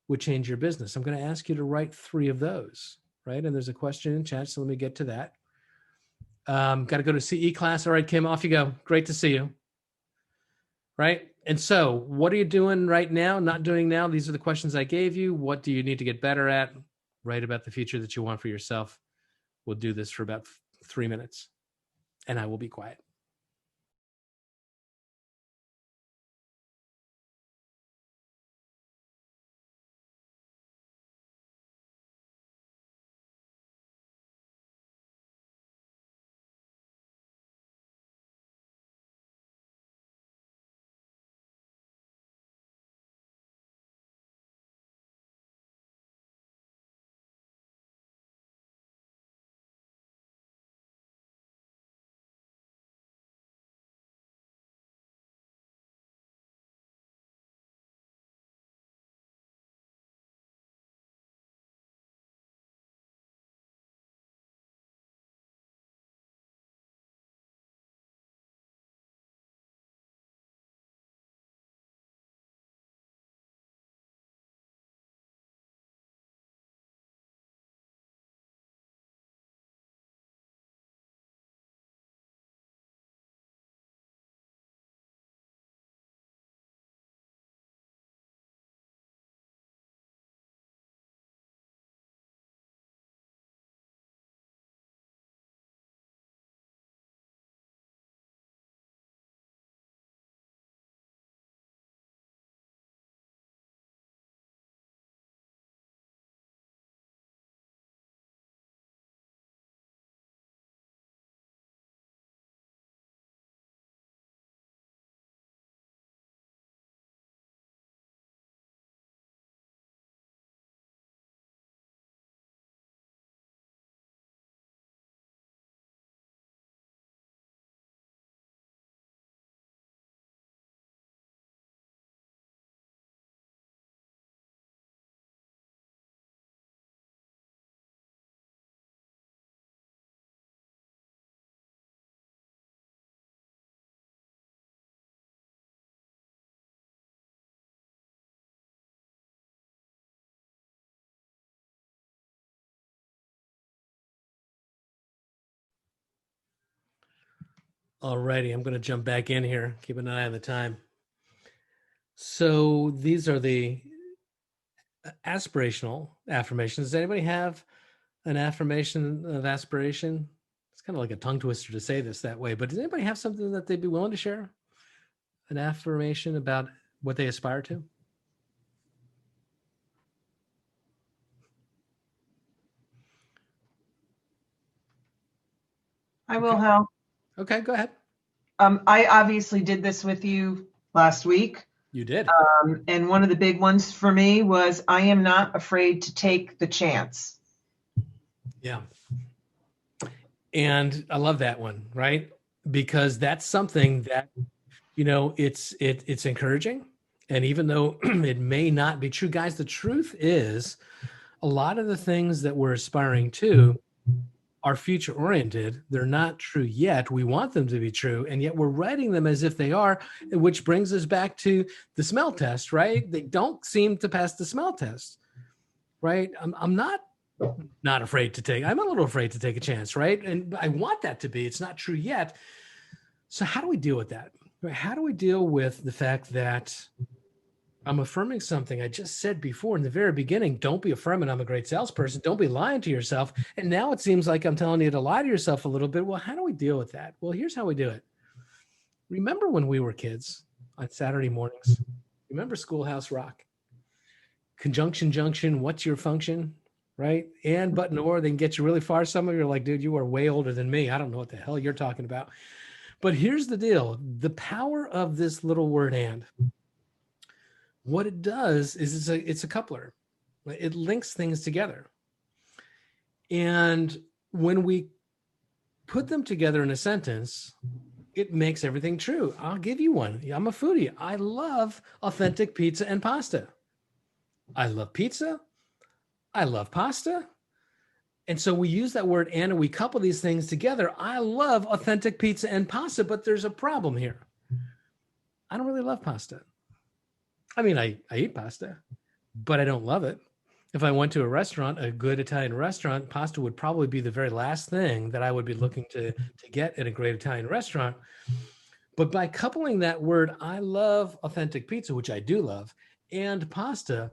would change your business? I'm going to ask you to write 3 of those. right? And there's a question in chat, so let me get to that. Got to go to CE class. All right, Kim, off you go. Great to see you. Right? And so what are you doing right now, not doing now? These are the questions I gave you. What do you need to get better at? Write about the future that you want for yourself. We'll do this for about 3 minutes, and I will be quiet. Alrighty, I'm going to jump back in here. Keep an eye on the time. So these are the aspirational affirmations. Does anybody have an affirmation of aspiration? It's kind of like a tongue twister to say this that way, but does anybody have something that they'd be willing to share? An affirmation about what they aspire to? I will, Hal. Okay, go ahead. I obviously did this with you last week. You did. And one of the big ones for me was, I am not afraid to take the chance. Yeah. And I love that one, right? Because that's something that, you know, it's encouraging. And even though it may not be true, guys, the truth is a lot of the things that we're aspiring to are future oriented. They're not true yet. We want them to be true. And yet we're writing them as if they are, which brings us back to the smell test, right? They don't seem to pass the smell test, right? I'm not afraid to take, I'm a little afraid to take a chance, right? And I want that to be, it's not true yet. So how do we deal with that? How do we deal with the fact that I'm affirming something I just said before in the very beginning? Don't be affirming I'm a great salesperson. Don't be lying to yourself. And now it seems like I'm telling you to lie to yourself a little bit. Well, how do we deal with that? Well, here's how we do it. Remember when we were kids on Saturday mornings? Remember Schoolhouse Rock? Conjunction, junction, what's your function? Right? And, but, nor, they can get you really far. Some of you are like, dude, you are way older than me. I don't know what the hell you're talking about. But here's the deal. The power of this little word and. What it does is it's a coupler. It links things together. And when we put them together in a sentence, it makes everything true. I'll give you one. I'm a foodie. I love authentic pizza and pasta. I love pizza. I love pasta. And so we use that word and we couple these things together. I love authentic pizza and pasta, but there's a problem here. I don't really love pasta. I mean, I eat pasta, but I don't love it. If I went to a restaurant, a good Italian restaurant, pasta would probably be the very last thing that I would be looking to get at a great Italian restaurant. But by coupling that word, I love authentic pizza, which I do love, and pasta,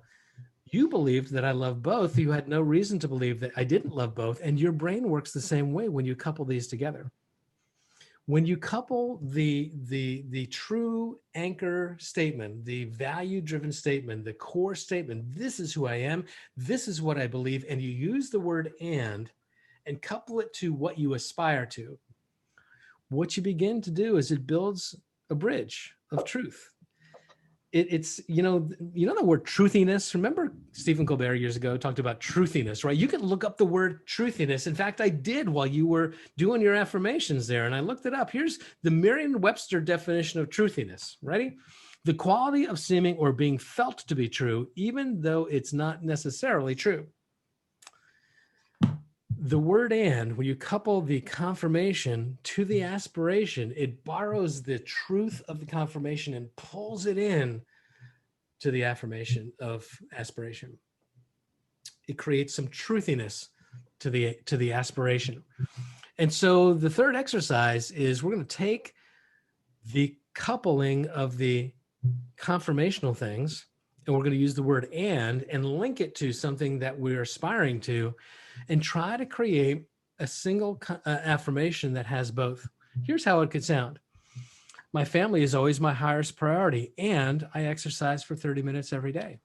you believed that I love both. You had no reason to believe that I didn't love both. And your brain works the same way when you couple these together. When you couple the true anchor statement, the value-driven statement, the core statement, this is who I am, this is what I believe, and you use the word and couple it to what you aspire to, what you begin to do is it builds a bridge of truth. It's you know the word truthiness. Remember Stephen Colbert years ago talked about truthiness, right? You can look up the word truthiness. In fact, I did while you were doing your affirmations there, and I looked it up. Here's the Merriam-Webster definition of truthiness. Ready? The quality of seeming or being felt to be true, even though it's not necessarily true. The word and, when you couple the confirmation to the aspiration, it borrows the truth of the confirmation and pulls it in to the affirmation of aspiration. It creates some truthiness to the aspiration. And so the third exercise is we're going to take the coupling of the confirmational things, and we're going to use the word and link it to something that we're aspiring to, and try to create a single affirmation that has both. Here's how it could sound. My family is always my highest priority, and I exercise for 30 minutes every day.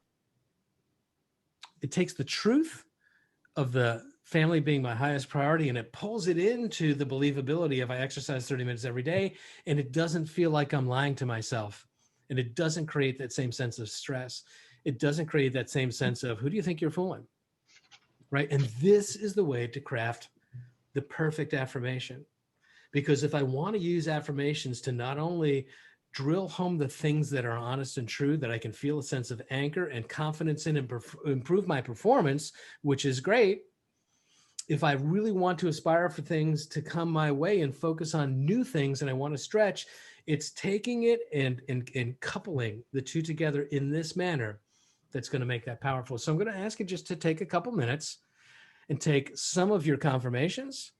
It takes the truth of the family being my highest priority, and it pulls it into the believability of I exercise 30 minutes every day, and it doesn't feel like I'm lying to myself, and it doesn't create that same sense of stress. It doesn't create that same sense of who do you think you're fooling? Right? And this is the way to craft the perfect affirmation. Because if I want to use affirmations to not only drill home the things that are honest and true, that I can feel a sense of anchor and confidence in and improve my performance, which is great. If I really want to aspire for things to come my way and focus on new things and I want to stretch, it's taking it and coupling the two together in this manner that's going to make that powerful. So I'm going to ask you just to take a couple minutes and take some of your confirmations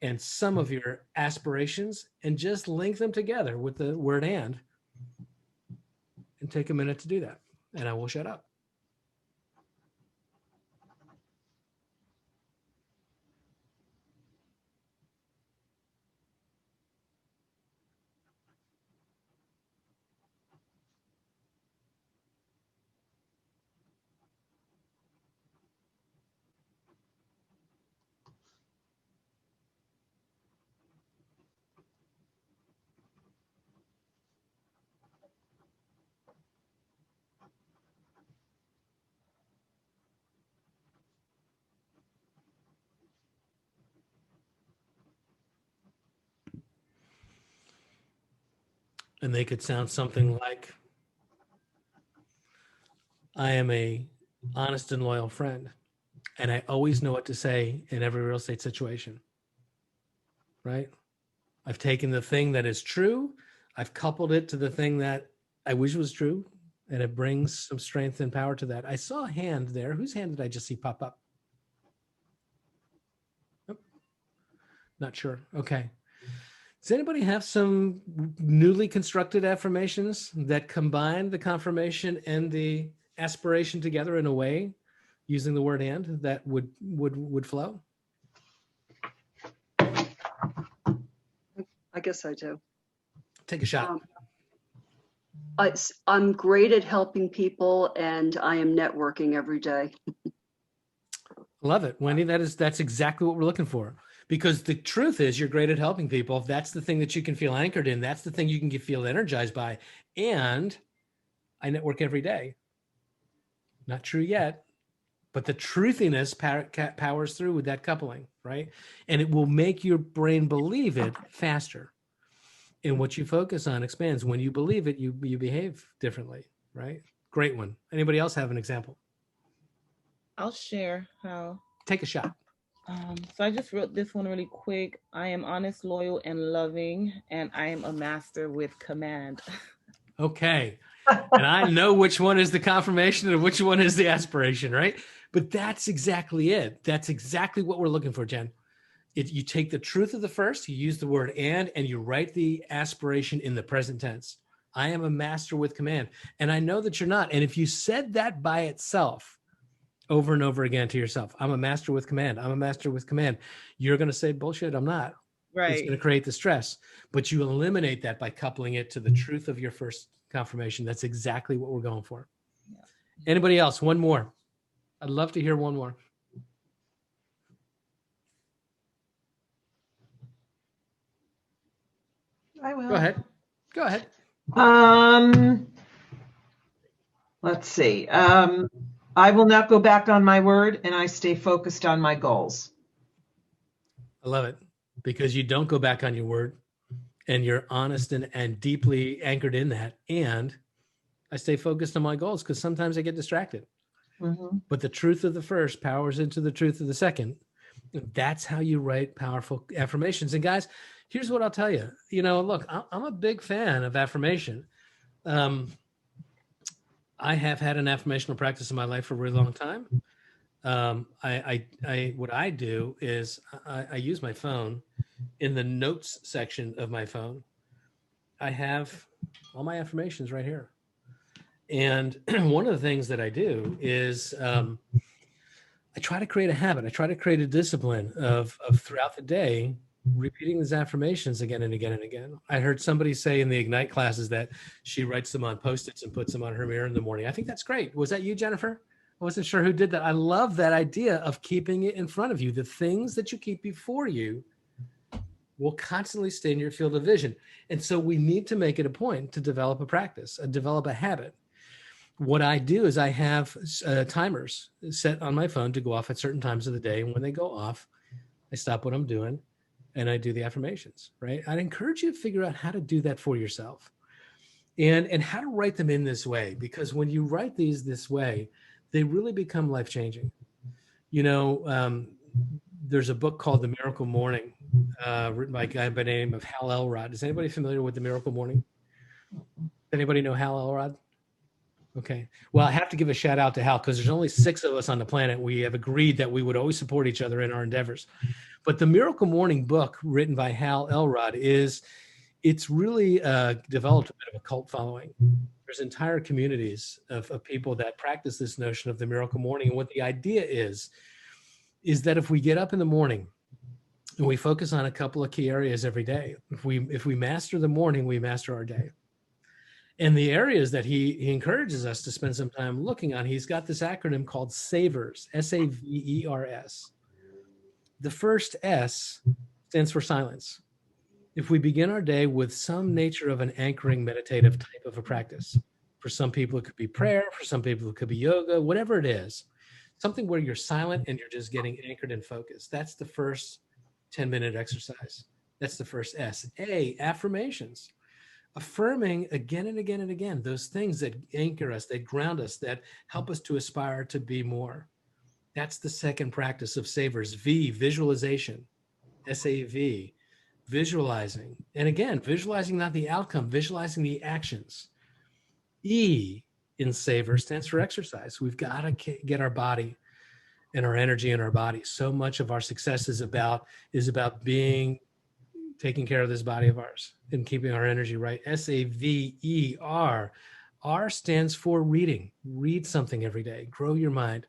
and some of your aspirations and just link them together with the word and take a minute to do that. And I will shut up. And they could sound something like, I am a honest and loyal friend, and I always know what to say in every real estate situation, right? I've taken the thing that is true, I've coupled it to the thing that I wish was true, and it brings some strength and power to that. I saw a hand there. Whose hand did I just see pop up? Nope. Not sure. Okay. Does anybody have some newly constructed affirmations that combine the confirmation and the aspiration together in a way, using the word and, that would flow? I guess I do. Take a shot. I'm great at helping people, and I am networking every day. Love it, Wendy. That's exactly what we're looking for. Because the truth is, you're great at helping people. That's the thing that you can feel anchored in. That's the thing you can feel energized by. And I network every day. Not true yet, but the truthiness powers through with that coupling, right? And it will make your brain believe it faster. And what you focus on expands. When you believe it, you behave differently, right? Great one. Anybody else have an example? I'll share how. Take a shot. So I just wrote this one really quick. I am honest, loyal, and loving, and I am a master with command. Okay. And I know which one is the confirmation and which one is the aspiration, right? But that's exactly it. That's exactly what we're looking for, Jen. You take the truth of the first, you use the word and you write the aspiration in the present tense. I am a master with command. And I know that you're not. And if you said that by itself over and over again to yourself, I'm a master with command. I'm a master with command. You're going to say, bullshit, I'm not. Right. It's going to create the stress. But you eliminate that by coupling it to the truth of your first confirmation. That's exactly what we're going for. Yeah. Anybody else? One more. I'd love to hear one more. I will. Go ahead. Go ahead. Let's see. I will not go back on my word, and I stay focused on my goals. I love it, because you don't go back on your word, and you're honest and deeply anchored in that. And I stay focused on my goals, because sometimes I get distracted. Mm-hmm. But the truth of the first powers into the truth of the second. That's how you write powerful affirmations. And guys, here's what I'll tell you. Look, I'm a big fan of affirmation. I have had an affirmational practice in my life for a really long time. What I do is I use my phone. In the notes section of my phone, I have all my affirmations right here. And one of the things that I do is I try to create a habit. I try to create a discipline of throughout the day, repeating these affirmations again and again and again. I heard somebody say in the Ignite classes that she writes them on Post-its and puts them on her mirror in the morning. I think that's great. Was that you, Jennifer? I wasn't sure who did that. I love that idea of keeping it in front of you. The things that you keep before you will constantly stay in your field of vision. And so we need to make it a point to develop a practice, develop a habit. What I do is I have timers set on my phone to go off at certain times of the day. And when they go off, I stop what I'm doing and I do the affirmations, right? I'd encourage you to figure out how to do that for yourself and how to write them in this way, because when you write these this way, they really become life-changing. There's a book called The Miracle Morning, written by a guy by the name of Hal Elrod. Is anybody familiar with The Miracle Morning? Anybody know Hal Elrod? Okay. Well, I have to give a shout out to Hal, because there's only 6 of us on the planet. We have agreed that we would always support each other in our endeavors. But the Miracle Morning book, written by Hal Elrod, it's really developed a bit of a cult following. There's entire communities of people that practice this notion of the miracle morning. And what the idea is that if we get up in the morning and we focus on a couple of key areas every day, if we master the morning, we master our day. And the areas that he encourages us to spend some time looking on, he's got this acronym called SAVERS, SAVERS. The first S stands for silence. If we begin our day with some nature of an anchoring meditative type of a practice, for some people it could be prayer, for some people it could be yoga, whatever it is, something where you're silent and you're just getting anchored and focused. That's the first 10-minute exercise. That's the first S. A, affirmations. Affirming again and again and again those things that anchor us, that ground us, that help us to aspire to be more. That's the second practice of SAVERS. V, visualization. SAV, visualizing. And again, visualizing not the outcome, visualizing the actions. E in SAVERS stands for exercise. We've got to get our body and our energy in our body. So much of our success is about taking care of this body of ours and keeping our energy right. SAVER. R stands for reading. Read something every day. Grow your mind.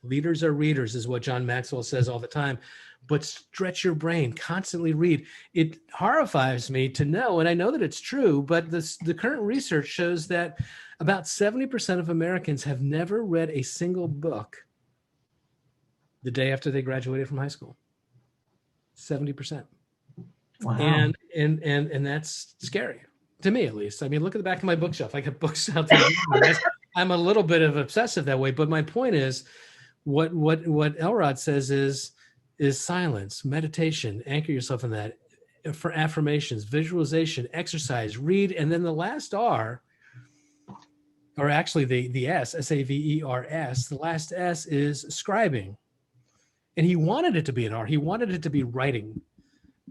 Leaders are readers is what John Maxwell says all the time. But stretch your brain. Constantly read. It horrifies me to know, and I know that it's true, but the current research shows that about 70% of Americans have never read a single book the day after they graduated from high school. 70%. Wow. And that's scary to me, at least. I mean, look at the back of my bookshelf. I got books out there. I'm a little bit of obsessive that way, but my point is, what Elrod says is silence, meditation, anchor yourself in that. For affirmations, visualization, exercise, read, and then the last R, or actually the S, SAVERS, the last S is scribing. And he wanted it to be an R. He wanted it to be writing.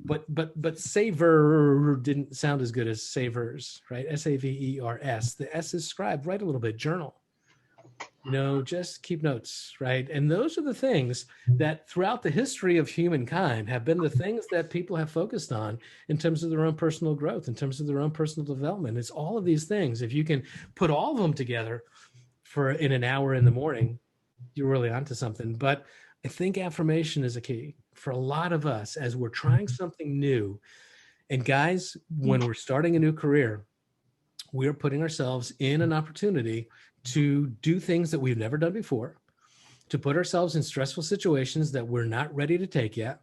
But savor didn't sound as good as SAVERS, right? SAVERS. The S is scribe. Write a little bit, journal. Just keep notes, right? And those are the things that throughout the history of humankind have been the things that people have focused on in terms of their own personal growth, in terms of their own personal development. It's all of these things. If you can put all of them together in an hour in the morning, you're really onto something. But I think affirmation is a key for a lot of us as we're trying something new. And guys, when we're starting a new career, we're putting ourselves in an opportunity to do things that we've never done before, to put ourselves in stressful situations that we're not ready to take yet.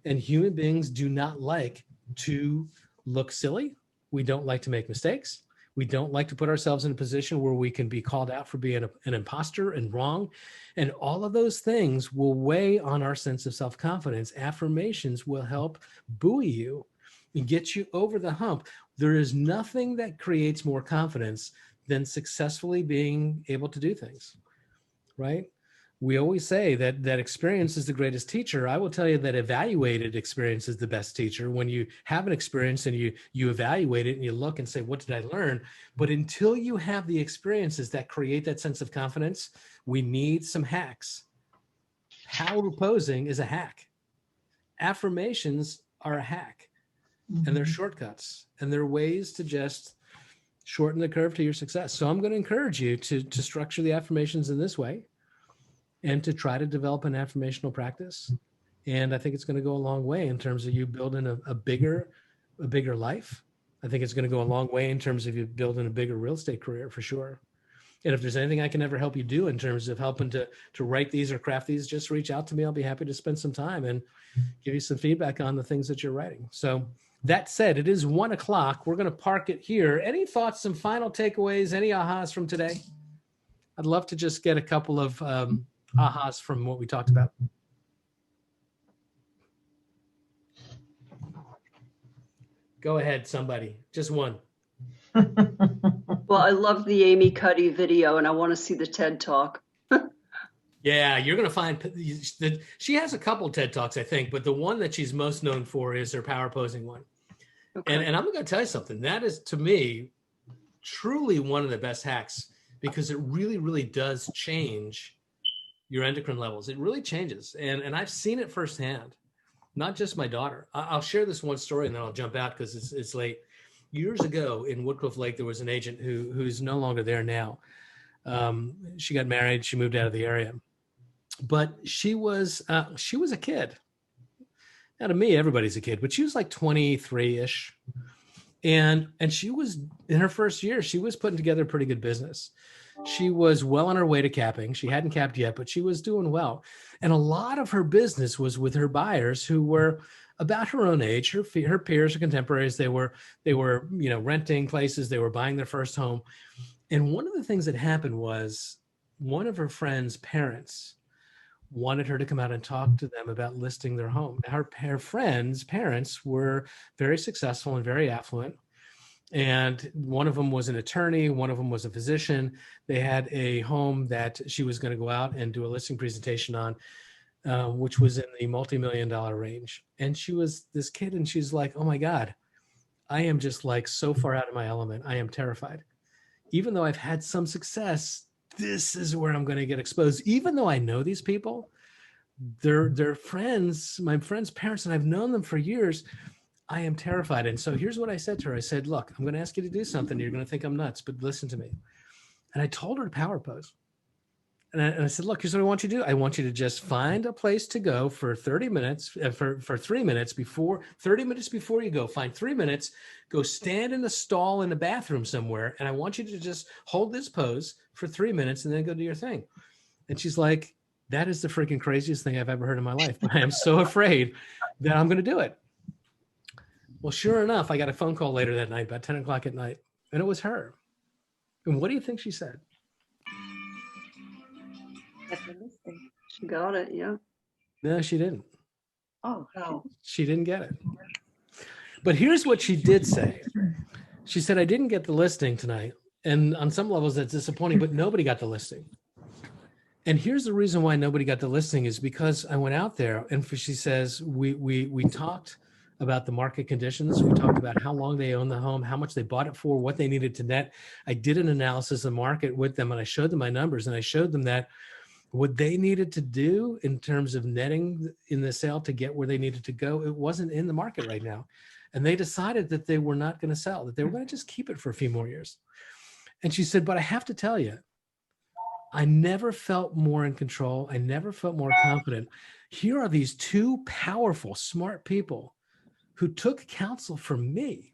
And human beings do not like to look silly. We don't like to make mistakes. We don't like to put ourselves in a position where we can be called out for being an imposter and wrong. And all of those things will weigh on our sense of self-confidence. Affirmations will help buoy you and get you over the hump. There is nothing that creates more confidence than successfully being able to do things, right? We always say that experience is the greatest teacher. I will tell you that evaluated experience is the best teacher. When you have an experience and you evaluate it and you look and say, what did I learn? But until you have the experiences that create that sense of confidence, we need some hacks. Power posing is a hack. Affirmations are a hack, and they're shortcuts, and they're ways to just shorten the curve to your success. So I'm going to encourage you to structure the affirmations in this way and to try to develop an affirmational practice. And I think it's going to go a long way in terms of you building a bigger life. I think it's going to go a long way in terms of you building a bigger real estate career for sure. And if there's anything I can ever help you do in terms of helping to write these or craft these, just reach out to me. I'll be happy to spend some time and give you some feedback on the things that you're writing. So that said, it is 1 o'clock. We're going to park it here. Any thoughts, some final takeaways, any ahas from today? I'd love to just get a couple of ahas from what we talked about. Go ahead, somebody. Just one. Well, I love the Amy Cuddy video, and I want to see the TED Talk. Yeah, you're going to find that she has a couple TED Talks, I think, but the one that she's most known for is her power posing one. Okay. And I'm going to tell you something. That is, to me, truly one of the best hacks, because it really, really does change your endocrine levels. It really changes. And I've seen it firsthand, not just my daughter. I'll share this one story and then I'll jump out because it's late. Years ago in Woodcliff Lake, there was an agent who's no longer there now. She got married. She moved out of the area. But she was a kid. Now, to me, everybody's a kid, but she was like 23-ish. And she was, in her first year, she was putting together a pretty good business. She was well on her way to capping. She hadn't capped yet, but she was doing well. And a lot of her business was with her buyers who were about her own age, her peers, her contemporaries. They were renting places. They were buying their first home. And one of the things that happened was one of her friend's parents wanted her to come out and talk to them about listing their home. Her friend's parents were very successful and very affluent. And one of them was an attorney. One of them was a physician. They had a home that she was going to go out and do a listing presentation on, which was in the multi-million-dollar range. And she was this kid, and she's like, oh my God, I am just like so far out of my element. I am terrified. Even though I've had some success, this is where I'm going to get exposed. Even though I know these people, they're friends, my friends' parents, and I've known them for years, I am terrified. And so here's what I said to her. I said, look, I'm going to ask you to do something. You're going to think I'm nuts, but listen to me. And I told her to power pose. And I said, look, here's what I want you to do. I want you to just find a place to go for 30 minutes, for 3 minutes before, 30 minutes before you go, find 3 minutes, go stand in the stall in the bathroom somewhere. And I want you to just hold this pose for 3 minutes and then go do your thing. And she's like, that is the freaking craziest thing I've ever heard in my life. But I am so afraid that I'm going to do it. Well, sure enough, I got a phone call later that night, about 10 o'clock at night, and it was her. And what do you think she said? She got it, yeah. No, she didn't. Oh, how? She didn't get it. But here's what she did say. She said, I didn't get the listing tonight. And on some levels, that's disappointing, but nobody got the listing. And here's the reason why nobody got the listing is because I went out there and she says, we talked about the market conditions. We talked about how long they owned the home, how much they bought it for, what they needed to net. I did an analysis of the market with them, and I showed them my numbers, and I showed them that what they needed to do in terms of netting in the sale to get where they needed to go, it wasn't in the market right now. And they decided that they were not going to sell, that they were going to just keep it for a few more years. And she said, but I have to tell you, I never felt more in control. I never felt more confident. Here are these two powerful, smart people who took counsel from me.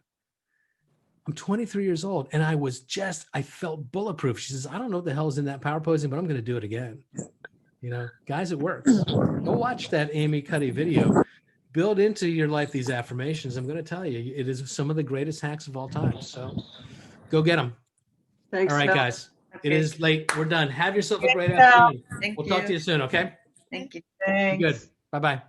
I'm 23 years old, and I felt bulletproof. She says, I don't know what the hell is in that power posing, but I'm going to do it again. You know, guys, it works. Go watch that Amy Cuddy video. Build into your life these affirmations. I'm going to tell you, it is some of the greatest hacks of all time. So go get them. Thanks, All right, Mel. guys. Okay. It is late. We're done. Have yourself a great Thanks, Mel. afternoon. Thank We'll you. talk to you soon, okay? Thank you. Thanks. Good. Bye-bye.